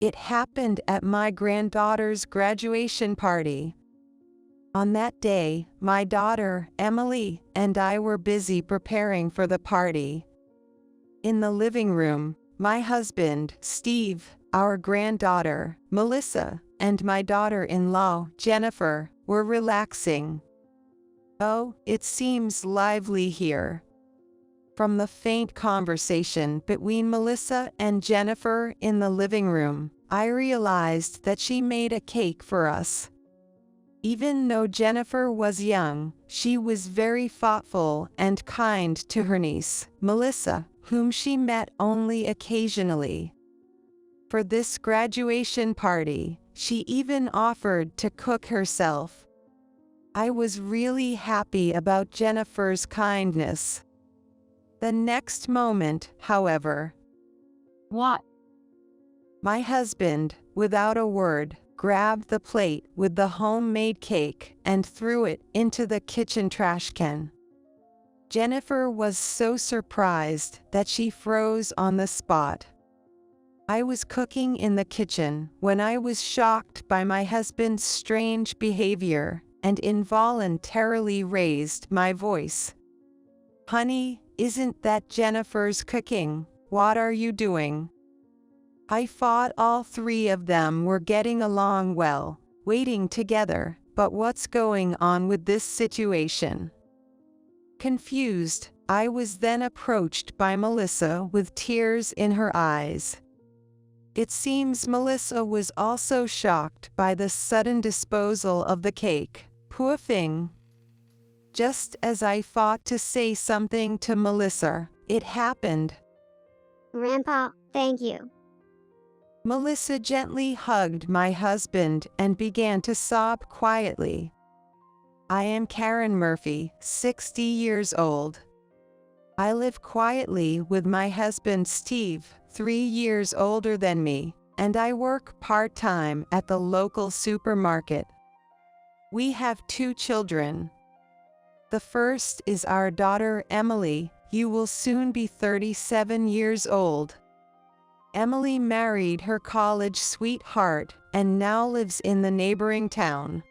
It happened at my granddaughter's graduation party. On that day, my daughter, Emily, and I were busy preparing for the party. In the living room, my husband, Steve, our granddaughter, Melissa, and my daughter-in-law, Jennifer, were relaxing. Oh, it seems lively here. From the faint conversation between Melissa and Jennifer in the living room, I realized that she made a cake for us. Even though Jennifer was young, she was very thoughtful and kind to her niece, Melissa, whom she met only occasionally. For this graduation party, she even offered to cook herself. I was really happy about Jennifer's kindness. The next moment, however, What? my husband, without a word, grabbed the plate with the homemade cake and threw it into the kitchen trash can. Jennifer was so surprised that she froze on the spot. I was cooking in the kitchen when I was shocked by my husband's strange behavior and involuntarily raised my voice. "Honey, isn't that Jennifer's cooking? What are you doing?" I thought all three of them were getting along well, waiting together, but what's going on with this situation? Confused, I was then approached by Melissa with tears in her eyes. It seems Melissa was also shocked by the sudden disposal of the cake. Poor thing. Just as I thought to say something to Melissa, it happened. Grandpa, thank you. Melissa gently hugged my husband and began to sob quietly. I am Karen Murphy, 60 years old. I live quietly with my husband Steve, 3 years older than me, and I work part-time at the local supermarket. We have 2 children. The first is our daughter Emily, who will soon be 37 years old. Emily married her college sweetheart and now lives in the neighboring town.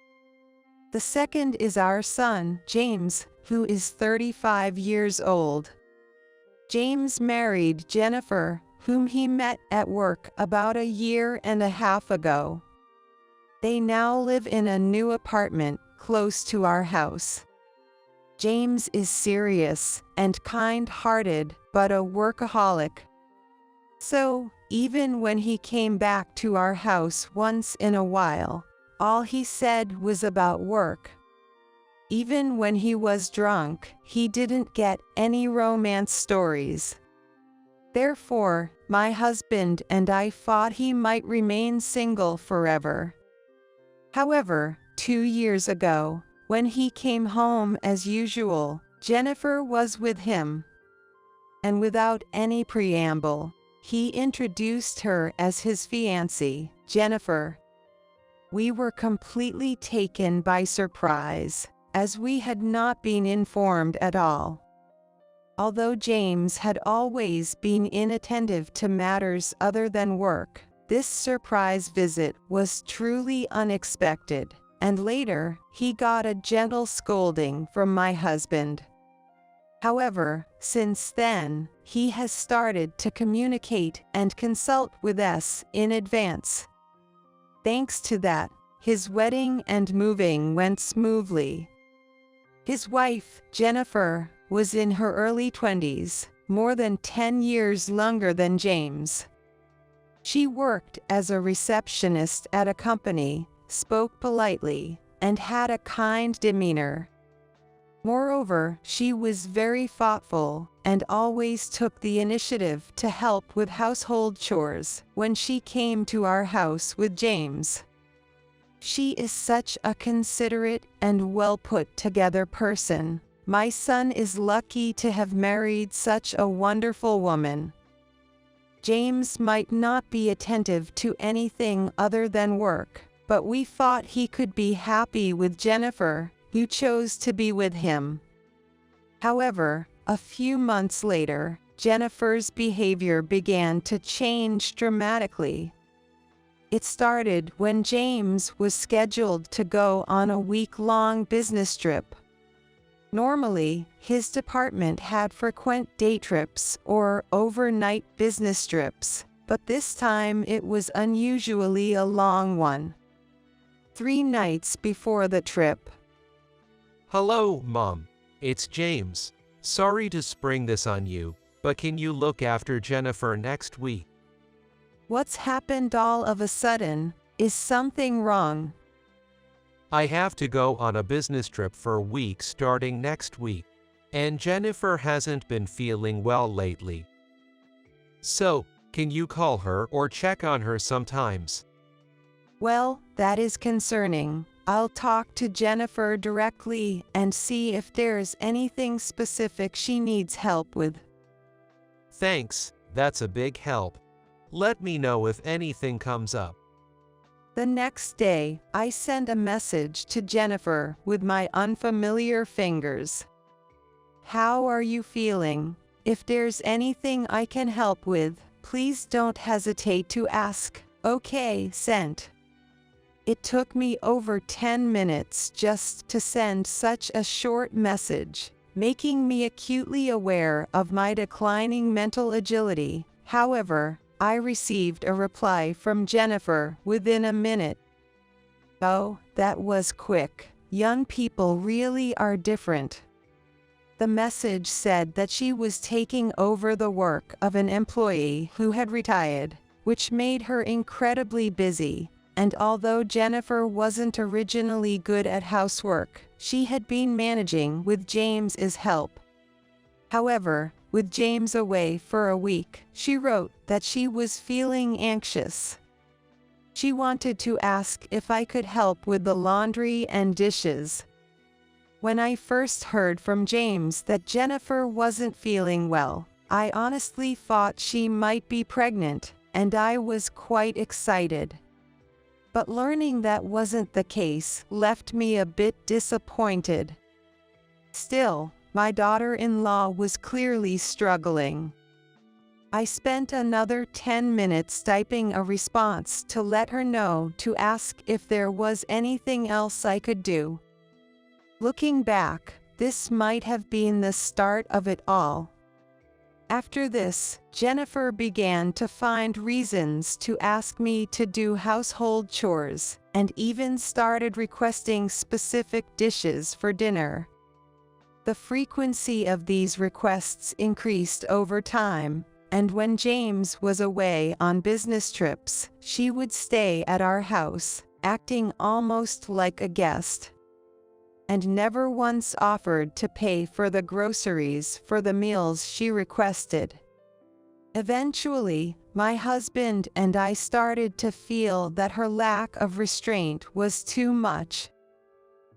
The second is our son, James, who is 35 years old. James married Jennifer, whom he met at work about a year and a half ago. They now live in a new apartment close to our house. James is serious and kind-hearted, but a workaholic. So, even when he came back to our house once in a while, all he said was about work. Even when he was drunk, he didn't get any romance stories. Therefore, my husband and I thought he might remain single forever. However, 2 years ago, when he came home as usual, Jennifer was with him. And without any preamble, he introduced her as his fiancée, Jennifer. We were completely taken by surprise, as we had not been informed at all. Although James had always been inattentive to matters other than work, this surprise visit was truly unexpected, and later, he got a gentle scolding from my husband. However, since then, he has started to communicate and consult with us in advance. Thanks to that, his wedding and moving went smoothly. His wife, Jennifer, was in her early 20s, more than 10 years younger than James. She worked as a receptionist at a company, spoke politely, and had a kind demeanor. Moreover, she was very thoughtful and always took the initiative to help with household chores when she came to our house with James. She is such a considerate and well-put-together person. My son is lucky to have married such a wonderful woman. James might not be attentive to anything other than work, but we thought he could be happy with Jennifer, who chose to be with him. However, a few months later, Jennifer's behavior began to change dramatically. It started when James was scheduled to go on a week-long business trip. Normally, his department had frequent day trips or overnight business trips, but this time it was unusually a long one. 3 nights before the trip. Hello, Mom. It's James. Sorry to spring this on you, but can you look after Jennifer next week? What's happened all of a sudden? Is something wrong? I have to go on a business trip for a week starting next week, and Jennifer hasn't been feeling well lately. So, can you call her or check on her sometimes? Well, that is concerning. I'll talk to Jennifer directly and see if there's anything specific she needs help with. Thanks, that's a big help. Let me know if anything comes up. The next day, I sent a message to Jennifer with my unfamiliar fingers. How are you feeling? If there's anything I can help with, please don't hesitate to ask. Okay, sent. It took me over 10 minutes just to send such a short message, making me acutely aware of my declining mental agility. However, I received a reply from Jennifer within a minute. Oh, that was quick. Young people really are different. The message said that she was taking over the work of an employee who had retired, which made her incredibly busy. And although Jennifer wasn't originally good at housework, she had been managing with James's help. However, with James away for a week, she wrote that she was feeling anxious. She wanted to ask if I could help with the laundry and dishes. When I first heard from James that Jennifer wasn't feeling well, I honestly thought she might be pregnant, and I was quite excited. But learning that wasn't the case left me a bit disappointed. Still, my daughter-in-law was clearly struggling. I spent another 10 minutes typing a response to let her know to ask if there was anything else I could do. Looking back, this might have been the start of it all. After this, Jennifer began to find reasons to ask me to do household chores, and even started requesting specific dishes for dinner. The frequency of these requests increased over time, and when James was away on business trips, she would stay at our house, acting almost like a guest, and never once offered to pay for the groceries for the meals she requested. Eventually, my husband and I started to feel that her lack of restraint was too much.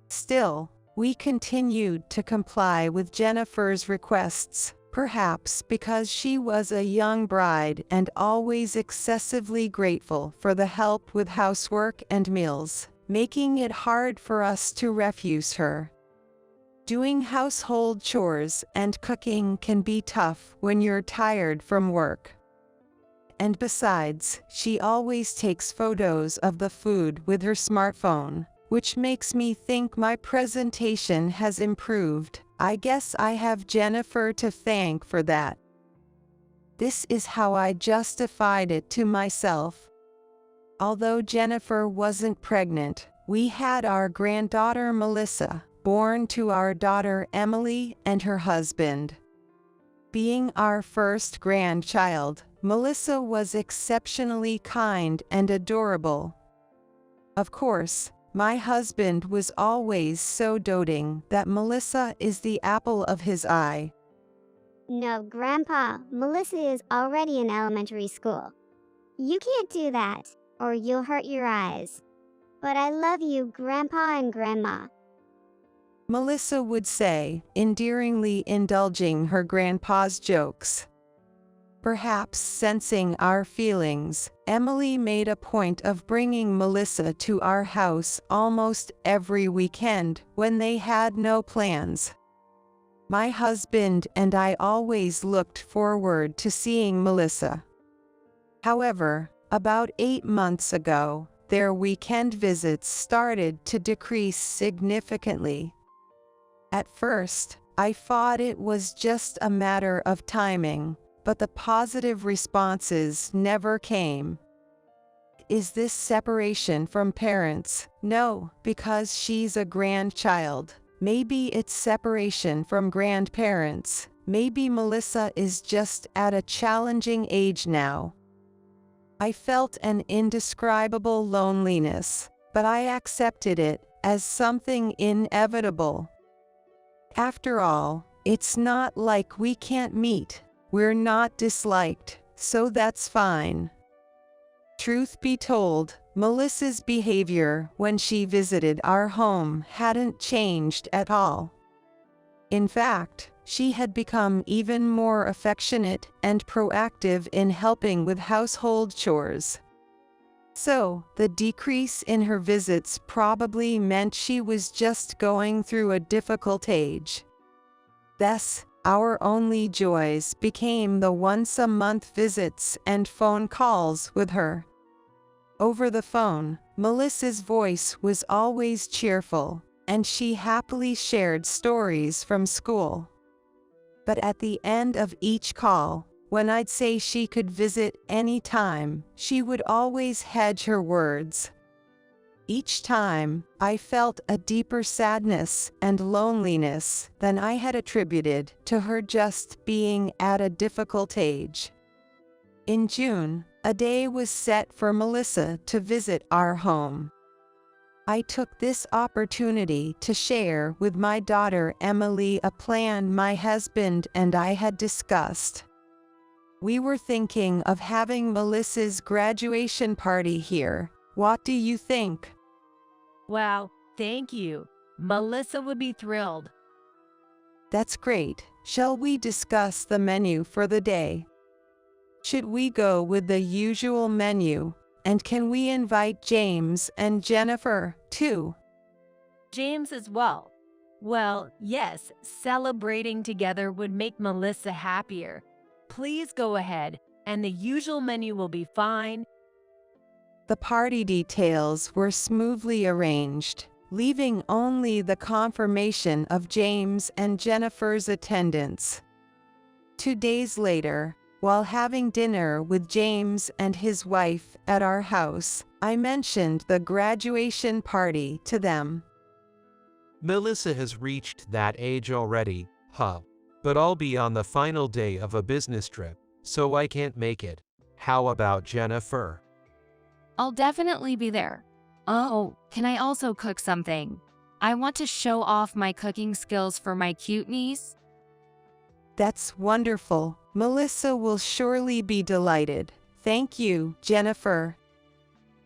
Still, we continued to comply with Jennifer's requests, perhaps because she was a young bride and always excessively grateful for the help with housework and meals, making it hard for us to refuse her. Doing household chores and cooking can be tough when you're tired from work. And besides, she always takes photos of the food with her smartphone, which makes me think my presentation has improved. I guess I have Jennifer to thank for that. This is how I justified it to myself. Although Jennifer wasn't pregnant, we had our granddaughter Melissa, born to our daughter Emily and her husband. Being our first grandchild, Melissa was exceptionally kind and adorable. Of course, my husband was always so doting that Melissa is the apple of his eye. No, Grandpa, Melissa is already in elementary school. You can't do that, or you'll hurt your eyes. But I love you, Grandpa and Grandma. Melissa would say, endearingly indulging her grandpa's jokes. Perhaps sensing our feelings, Emily made a point of bringing Melissa to our house almost every weekend when they had no plans. My husband and I always looked forward to seeing Melissa. However, About 8 months ago, their weekend visits started to decrease significantly. At first, I thought it was just a matter of timing, but the positive responses never came. Is this separation from parents? No, because she's a grandchild. Maybe it's separation from grandparents. Maybe Melissa is just at a challenging age now. I felt an indescribable loneliness, but I accepted it as something inevitable. After all, it's not like we can't meet. We're not disliked, so that's fine. Truth be told, Melissa's behavior when she visited our home hadn't changed at all. In fact, she had become even more affectionate and proactive in helping with household chores. So, the decrease in her visits probably meant she was just going through a difficult age. Thus, our only joys became the once-a-month visits and phone calls with her. Over the phone, Melissa's voice was always cheerful, and she happily shared stories from school. But at the end of each call, when I'd say she could visit any time, she would always hedge her words. Each time, I felt a deeper sadness and loneliness than I had attributed to her just being at a difficult age. In June, a day was set for Melissa to visit our home. I took this opportunity to share with my daughter Emily a plan my husband and I had discussed. We were thinking of having Melissa's graduation party here. What do you think? Wow, thank you. Melissa would be thrilled. That's great. Shall we discuss the menu for the day? Should we go with the usual menu? And can we invite James and Jennifer, too? James as well. Well, yes, celebrating together would make Melissa happier. Please go ahead, and the usual menu will be fine. The party details were smoothly arranged, leaving only the confirmation of James and Jennifer's attendance. 2 days later, while having dinner with James and his wife at our house, I mentioned the graduation party to them. Melissa has reached that age already, huh? But I'll be on the final day of a business trip, so I can't make it. How about Jennifer? I'll definitely be there. Oh, can I also cook something? I want to show off my cooking skills for my cute niece. That's wonderful. Melissa will surely be delighted. Thank you, Jennifer.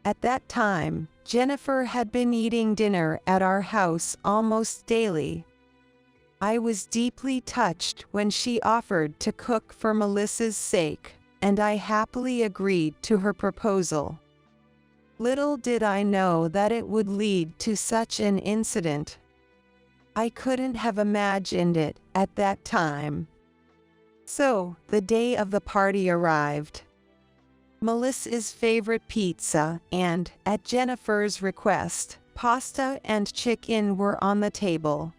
At that time, Jennifer had been eating dinner at our house almost daily. I was deeply touched when she offered to cook for Melissa's sake, and I happily agreed to her proposal. Little did I know that it would lead to such an incident. I couldn't have imagined it at that time. So, the day of the party arrived. Melissa's favorite pizza and, at Jennifer's request, pasta and chicken were on the table.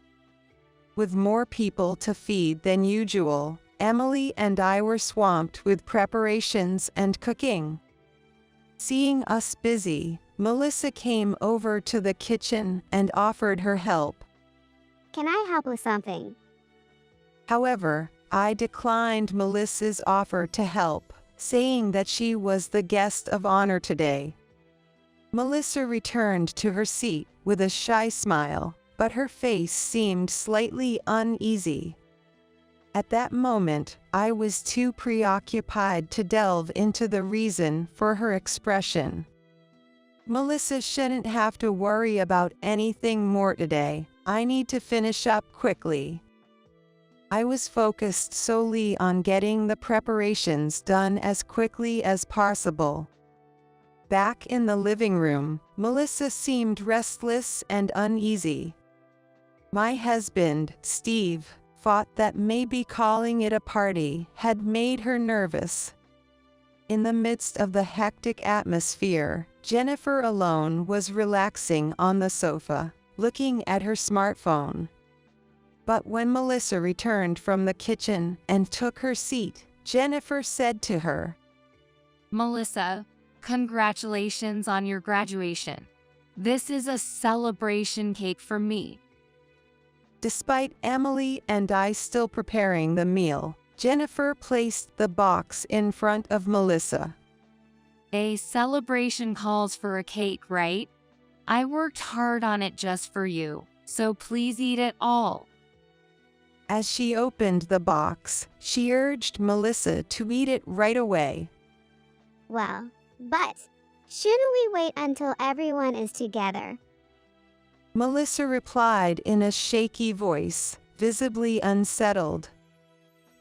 With more people to feed than usual, Emily and I were swamped with preparations and cooking. Seeing us busy, Melissa came over to the kitchen and offered her help. Can I help with something? However, I declined Melissa's offer to help, saying that she was the guest of honor today. Melissa returned to her seat with a shy smile, but her face seemed slightly uneasy. At that moment, I was too preoccupied to delve into the reason for her expression. Melissa shouldn't have to worry about anything more today. I need to finish up quickly. I was focused solely on getting the preparations done as quickly as possible. Back in the living room, Melissa seemed restless and uneasy. My husband, Steve, thought that maybe calling it a party had made her nervous. In the midst of the hectic atmosphere, Jennifer alone was relaxing on the sofa, looking at her smartphone. But when Melissa returned from the kitchen and took her seat, Jennifer said to her, Melissa, congratulations on your graduation. This is a celebration cake for me. Despite Emily and I still preparing the meal, Jennifer placed the box in front of Melissa. A celebration calls for a cake, right? I worked hard on it just for you, so please eat it all. As she opened the box, she urged Melissa to eat it right away. Well, but shouldn't we wait until everyone is together? Melissa replied in a shaky voice, visibly unsettled.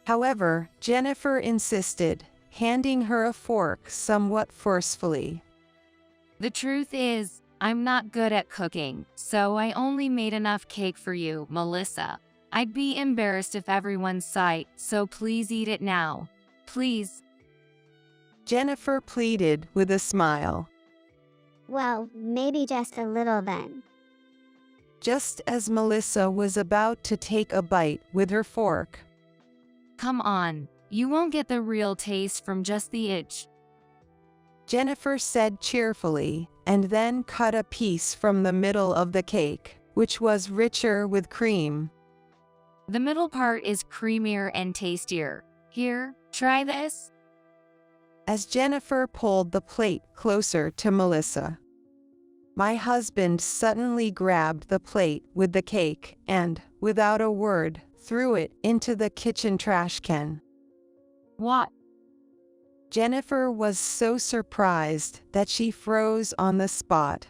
However, Jennifer insisted, handing her a fork somewhat forcefully. The truth is, I'm not good at cooking, so I only made enough cake for you, Melissa. I'd be embarrassed if everyone saw it, so please eat it now. Please. Jennifer pleaded with a smile. Well, maybe just a little then. Just as Melissa was about to take a bite with her fork. Come on, you won't get the real taste from just the itch. Jennifer said cheerfully, and then cut a piece from the middle of the cake, which was richer with cream. The middle part is creamier and tastier. Here, try this. As Jennifer pulled the plate closer to Melissa, my husband suddenly grabbed the plate with the cake and, without a word, threw it into the kitchen trash can. What? Jennifer was so surprised that she froze on the spot.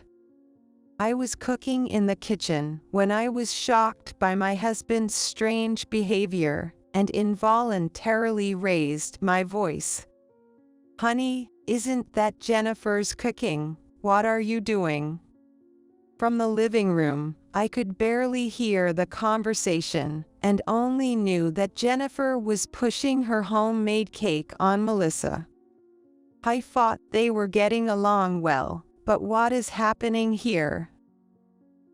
I was cooking in the kitchen when I was shocked by my husband's strange behavior and involuntarily raised my voice. Honey, isn't that Jennifer's cooking? What are you doing? From the living room, I could barely hear the conversation and only knew that Jennifer was pushing her homemade cake on Melissa. I thought they were getting along well, but what is happening here?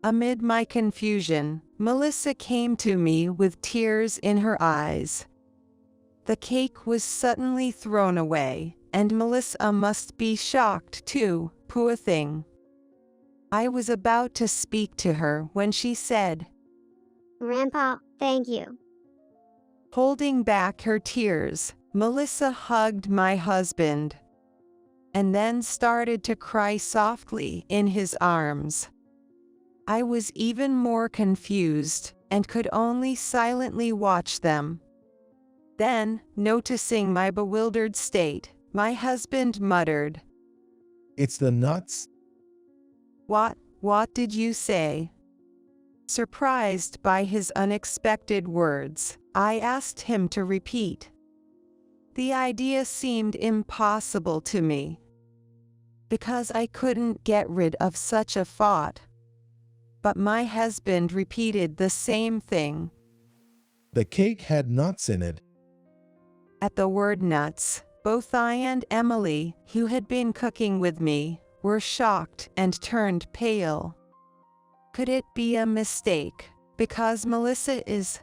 Amid my confusion, Melissa came to me with tears in her eyes. The cake was suddenly thrown away, and Melissa must be shocked too, poor thing. I was about to speak to her when she said, Grandpa, thank you. Holding back her tears, Melissa hugged my husband, and then started to cry softly in his arms. I was even more confused and could only silently watch them. Then, noticing my bewildered state, my husband muttered, It's the nuts. What did you say? Surprised by his unexpected words, I asked him to repeat. The idea seemed impossible to me, because I couldn't get rid of such a thought. But my husband repeated the same thing. The cake had nuts in it. At the word nuts, both I and Emily, who had been cooking with me, were shocked and turned pale. Could it be a mistake, because Melissa is...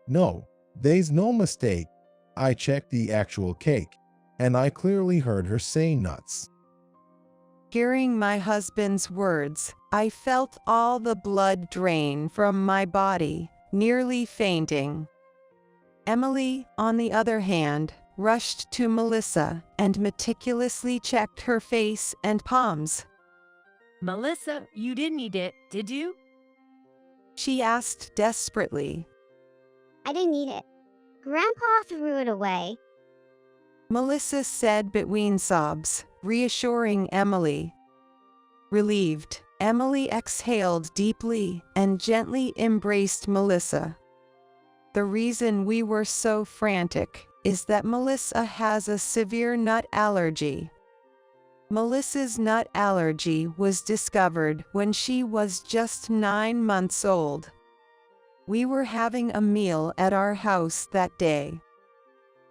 No, there's no mistake. I checked the actual cake, and I clearly heard her say nuts. Hearing my husband's words, I felt all the blood drain from my body, nearly fainting. Emily, on the other hand, rushed to Melissa and meticulously checked her face and palms. Melissa, you didn't eat it, did you? She asked desperately. I didn't eat it. Grandpa threw it away. Melissa said between sobs, reassuring Emily. Relieved, Emily exhaled deeply and gently embraced Melissa. The reason we were so frantic is that Melissa has a severe nut allergy. Melissa's nut allergy was discovered when she was just 9 months old. We were having a meal at our house that day.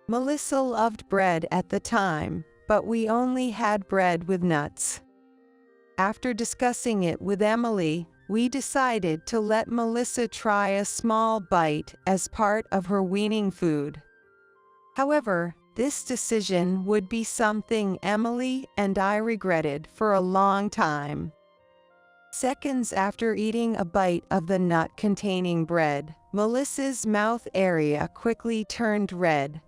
Melissa loved bread at the time, but we only had bread with nuts. After discussing it with Emily, we decided to let Melissa try a small bite as part of her weaning food. However, this decision would be something Emily and I regretted for a long time. Seconds after eating a bite of the nut-containing bread, Melissa's mouth area quickly turned red.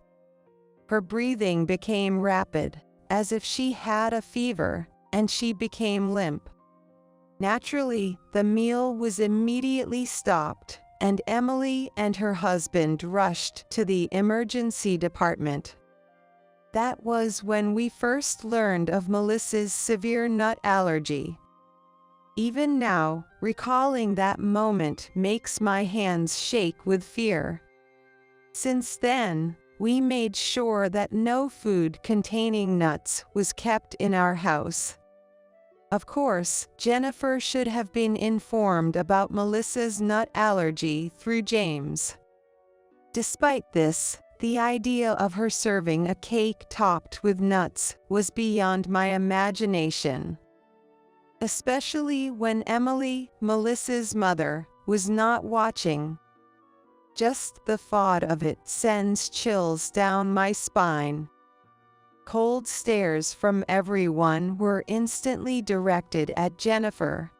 Her breathing became rapid, as if she had a fever, and she became limp. Naturally, the meal was immediately stopped, and Emily and her husband rushed to the emergency department. That was when we first learned of Melissa's severe nut allergy. Even now, recalling that moment makes my hands shake with fear. Since then, we made sure that no food containing nuts was kept in our house. Of course, Jennifer should have been informed about Melissa's nut allergy through James. Despite this, the idea of her serving a cake topped with nuts was beyond my imagination. Especially when Emily, Melissa's mother, was not watching. Just the thought of it sends chills down my spine. Cold stares from everyone were instantly directed at Jennifer.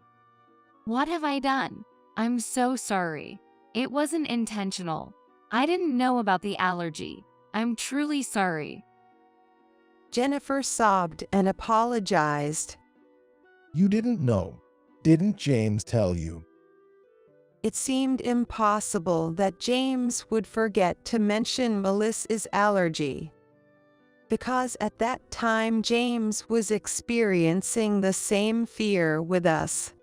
What have I done? I'm so sorry. It wasn't intentional. I didn't know about the allergy. I'm truly sorry. Jennifer sobbed and apologized. You didn't know. Didn't James tell you? It seemed impossible that James would forget to mention Melissa's allergy. Because at that time James was experiencing the same fear with us.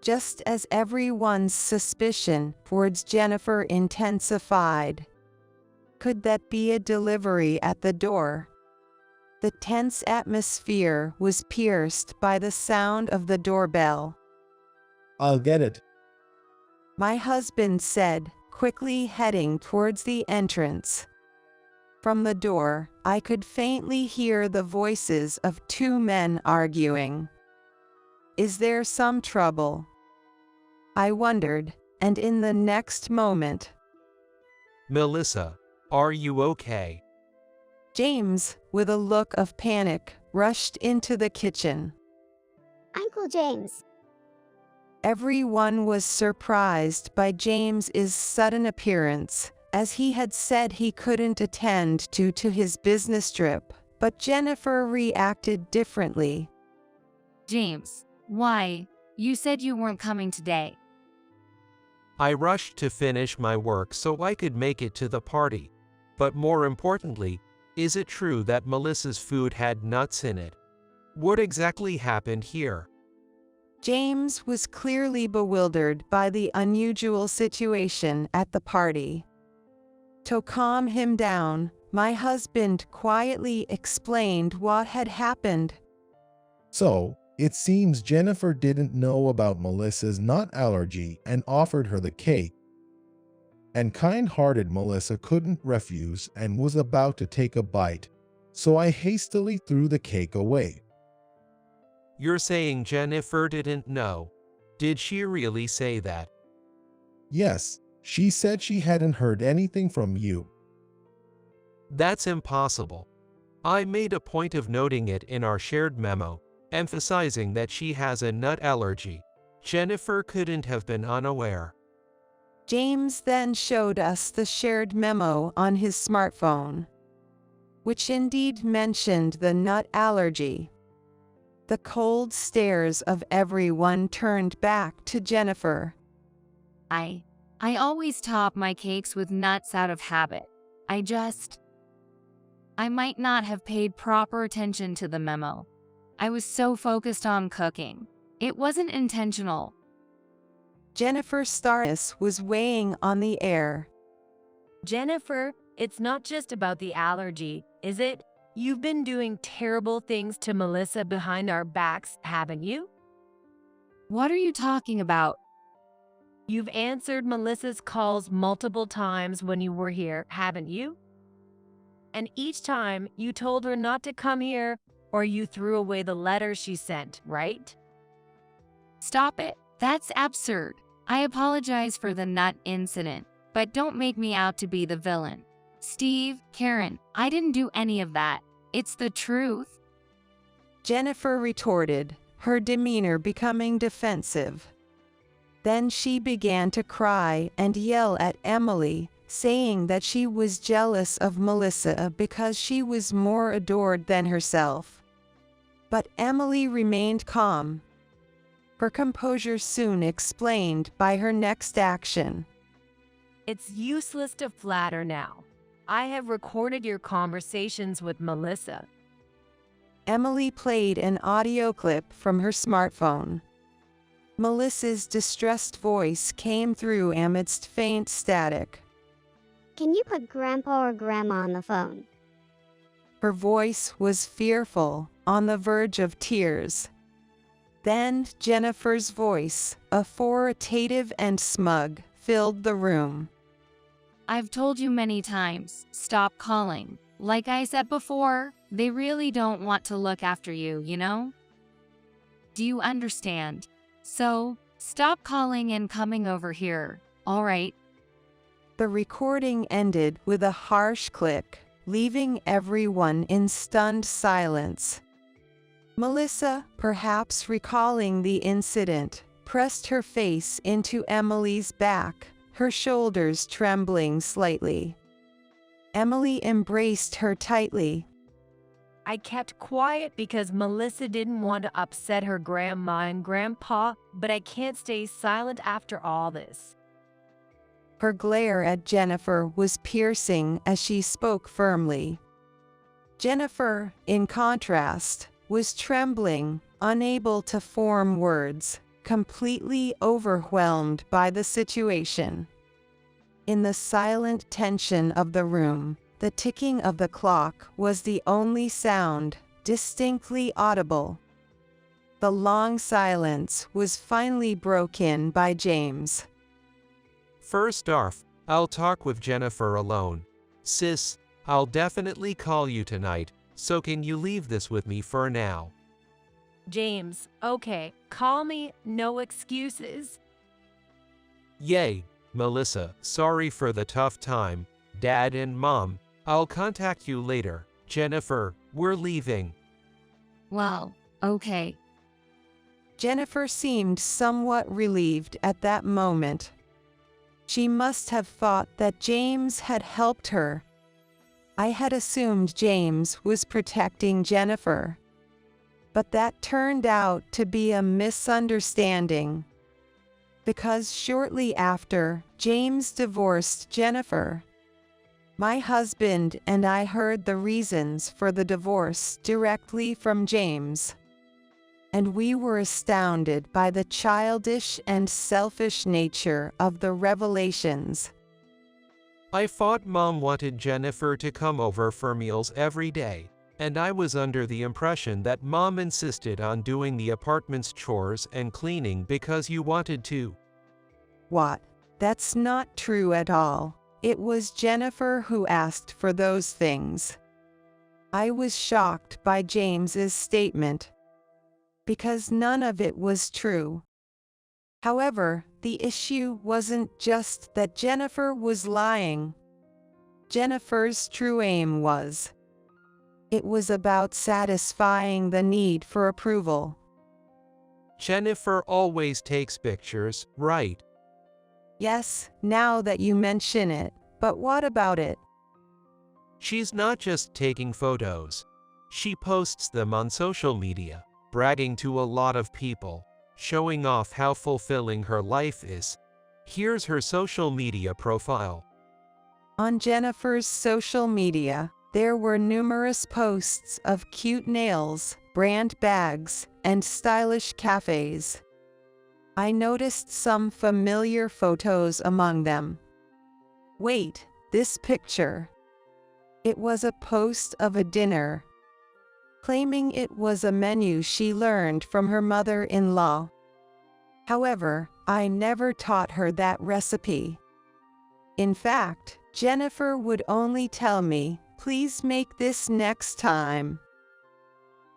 Just as everyone's suspicion towards Jennifer intensified. Could that be a delivery at the door? The tense atmosphere was pierced by the sound of the doorbell. I'll get it. My husband said, quickly heading towards the entrance. From the door, I could faintly hear the voices of two men arguing. Is there some trouble? I wondered, and in the next moment, Melissa, are you okay? James, with a look of panic, rushed into the kitchen. Uncle James. Everyone was surprised by James's sudden appearance, as he had said he couldn't attend to his business trip, but Jennifer reacted differently. James, why? You said you weren't coming today. I rushed to finish my work so I could make it to the party. But more importantly, is it true that Melissa's food had nuts in it? What exactly happened here? James was clearly bewildered by the unusual situation at the party. To calm him down, my husband quietly explained what had happened. So, it seems Jennifer didn't know about Melissa's nut allergy and offered her the cake. And kind-hearted Melissa couldn't refuse and was about to take a bite, so I hastily threw the cake away. You're saying Jennifer didn't know? Did she really say that? Yes, she said she hadn't heard anything from you. That's impossible. I made a point of noting it in our shared memo, emphasizing that she has a nut allergy. Jennifer couldn't have been unaware. James then showed us the shared memo on his smartphone, which indeed mentioned the nut allergy. The cold stares of everyone turned back to Jennifer. I always top my cakes with nuts out of habit. I might not have paid proper attention to the memo. I was so focused on cooking. It wasn't intentional. Jennifer Stardis was weighing on the air. Jennifer, it's not just about the allergy, is it? You've been doing terrible things to Melissa behind our backs, haven't you? What are you talking about? You've answered Melissa's calls multiple times when you were here, haven't you? And each time you told her not to come here or you threw away the letter she sent, right? Stop it. That's absurd. I apologize for the nut incident, but don't make me out to be the villain. Steve, Karen, I didn't do any of that. It's the truth. Jennifer retorted, her demeanor becoming defensive. Then she began to cry and yell at Emily, saying that she was jealous of Melissa because she was more adored than herself. But Emily remained calm. Her composure soon explained by her next action. It's useless to flatter now. I have recorded your conversations with Melissa. Emily played an audio clip from her smartphone. Melissa's distressed voice came through amidst faint static. Can you put Grandpa or Grandma on the phone? Her voice was fearful, on the verge of tears. Then Jennifer's voice, authoritative and smug, filled the room. I've told you many times, stop calling. Like I said before, they really don't want to look after you, you know? Do you understand? So, stop calling and coming over here, all right? The recording ended with a harsh click, leaving everyone in stunned silence. Melissa, perhaps recalling the incident, pressed her face into Emily's back, her shoulders trembling slightly. Emily embraced her tightly. I kept quiet because Melissa didn't want to upset her grandma and grandpa, but I can't stay silent after all this. Her glare at Jennifer was piercing as she spoke firmly. Jennifer, in contrast, was trembling, unable to form words, completely overwhelmed by the situation. In the silent tension of the room, the ticking of the clock was the only sound, distinctly audible. The long silence was finally broken by James. First off, I'll talk with Jennifer alone. Sis, I'll definitely call you tonight, so can you leave this with me for now? James, okay, call me, no excuses. Yay, Melissa, sorry for the tough time. Dad and Mom, I'll contact you later. Jennifer, we're leaving. Well, okay. Jennifer seemed somewhat relieved at that moment. She must have thought that James had helped her. I had assumed James was protecting Jennifer. But that turned out to be a misunderstanding. Because shortly after, James divorced Jennifer. My husband and I heard the reasons for the divorce directly from James. And we were astounded by the childish and selfish nature of the revelations. I thought Mom wanted Jennifer to come over for meals every day, and I was under the impression that Mom insisted on doing the apartment's chores and cleaning because you wanted to. What? That's not true at all. It was Jennifer who asked for those things. I was shocked by James's statement, because none of it was true. However, the issue wasn't just that Jennifer was lying. Jennifer's true aim was. It was about satisfying the need for approval. Jennifer always takes pictures, right? Yes, now that you mention it, but what about it? She's not just taking photos. She posts them on social media, bragging to a lot of people, showing off how fulfilling her life is. Here's her social media profile. On Jennifer's social media, there were numerous posts of cute nails, brand bags, and stylish cafes. I noticed some familiar photos among them. Wait, this picture. It was a post of a dinner, claiming it was a menu she learned from her mother-in-law. However, I never taught her that recipe. In fact, Jennifer would only tell me Please make this next time.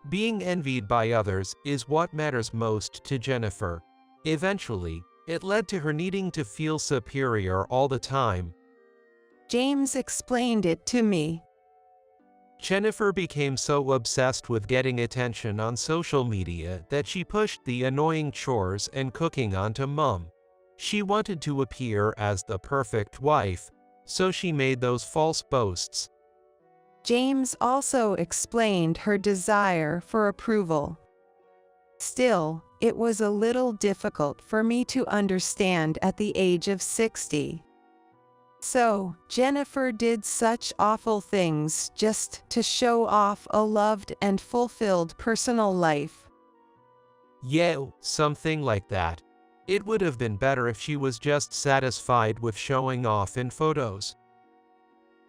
Being envied by others is what matters most to Jennifer. Eventually, it led to her needing to feel superior all the time. James explained it to me. Jennifer became so obsessed with getting attention on social media that she pushed the annoying chores and cooking onto Mom. She wanted to appear as the perfect wife, so she made those false boasts. James also explained her desire for approval. Still, it was a little difficult for me to understand at the age of 60. So, Jennifer did such awful things just to show off a loved and fulfilled personal life. Yeah, something like that. It would have been better if she was just satisfied with showing off in photos.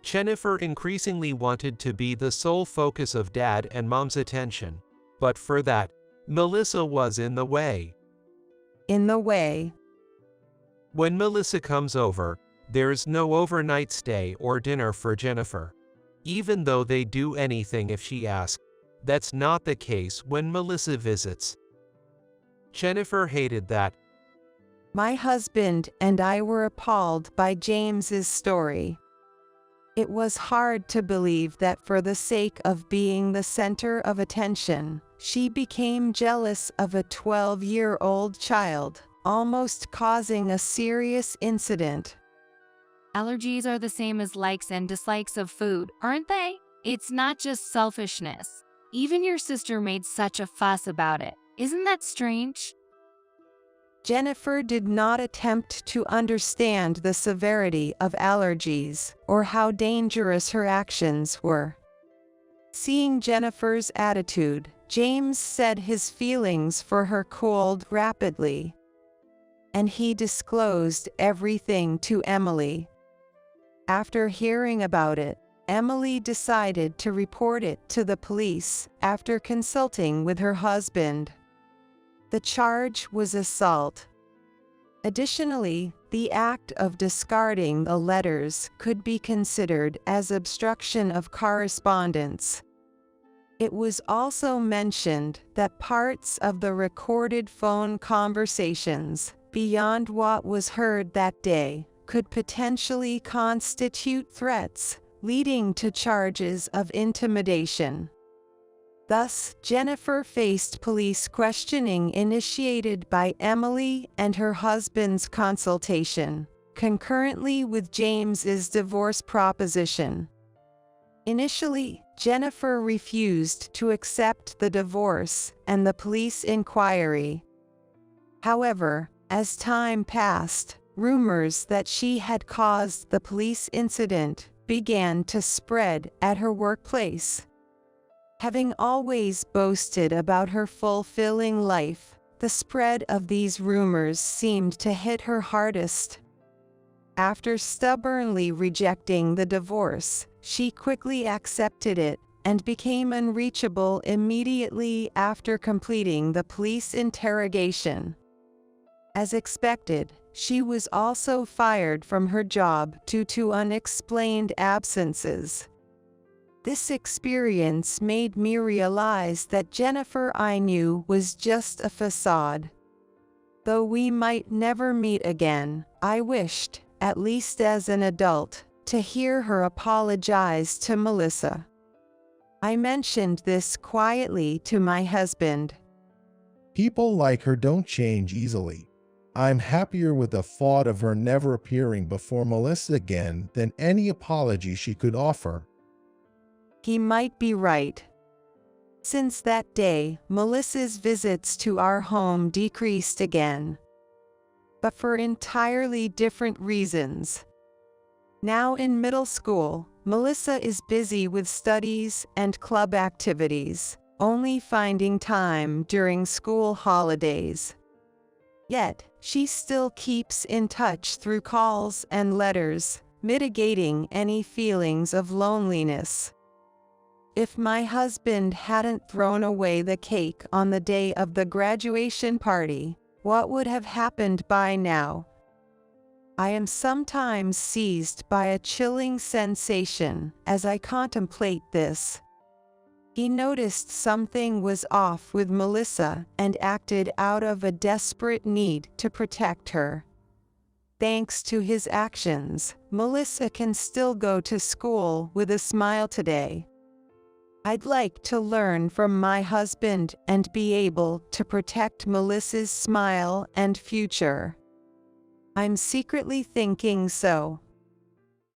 Jennifer increasingly wanted to be the sole focus of Dad and Mom's attention, but for that, Melissa was in the way. In the way. When Melissa comes over, there's no overnight stay or dinner for Jennifer. Even though they do anything if she asks, that's not the case when Melissa visits. Jennifer hated that. My husband and I were appalled by James's story. It was hard to believe that for the sake of being the center of attention, she became jealous of a 12-year-old child, almost causing a serious incident. Allergies are the same as likes and dislikes of food, aren't they? It's not just selfishness. Even your sister made such a fuss about it. Isn't that strange? Jennifer did not attempt to understand the severity of allergies or how dangerous her actions were. Seeing Jennifer's attitude, James said his feelings for her cooled rapidly, and he disclosed everything to Emily. After hearing about it, Emily decided to report it to the police after consulting with her husband. The charge was assault. Additionally, the act of discarding the letters could be considered as obstruction of correspondence. It was also mentioned that parts of the recorded phone conversations, beyond what was heard that day, could potentially constitute threats, leading to charges of intimidation. Thus, Jennifer faced police questioning initiated by Emily and her husband's consultation, concurrently with James's divorce proposition. Initially, Jennifer refused to accept the divorce and the police inquiry. However, as time passed, rumors that she had caused the police incident began to spread at her workplace. Having always boasted about her fulfilling life, the spread of these rumors seemed to hit her hardest. After stubbornly rejecting the divorce, she quickly accepted it and became unreachable immediately after completing the police interrogation. As expected, she was also fired from her job due to unexplained absences. This experience made me realize that Jennifer I knew was just a facade. Though we might never meet again, I wished, at least as an adult, to hear her apologize to Melissa. I mentioned this quietly to my husband. People like her don't change easily. I'm happier with the thought of her never appearing before Melissa again than any apology she could offer. He might be right. Since that day, Melissa's visits to our home decreased again. But for entirely different reasons. Now in middle school, Melissa is busy with studies and club activities, only finding time during school holidays. Yet, she still keeps in touch through calls and letters, mitigating any feelings of loneliness. If my husband hadn't thrown away the cake on the day of the graduation party, what would have happened by now? I am sometimes seized by a chilling sensation as I contemplate this. He noticed something was off with Melissa and acted out of a desperate need to protect her. Thanks to his actions, Melissa can still go to school with a smile today. I'd like to learn from my husband and be able to protect Melissa's smile and future. I'm secretly thinking so,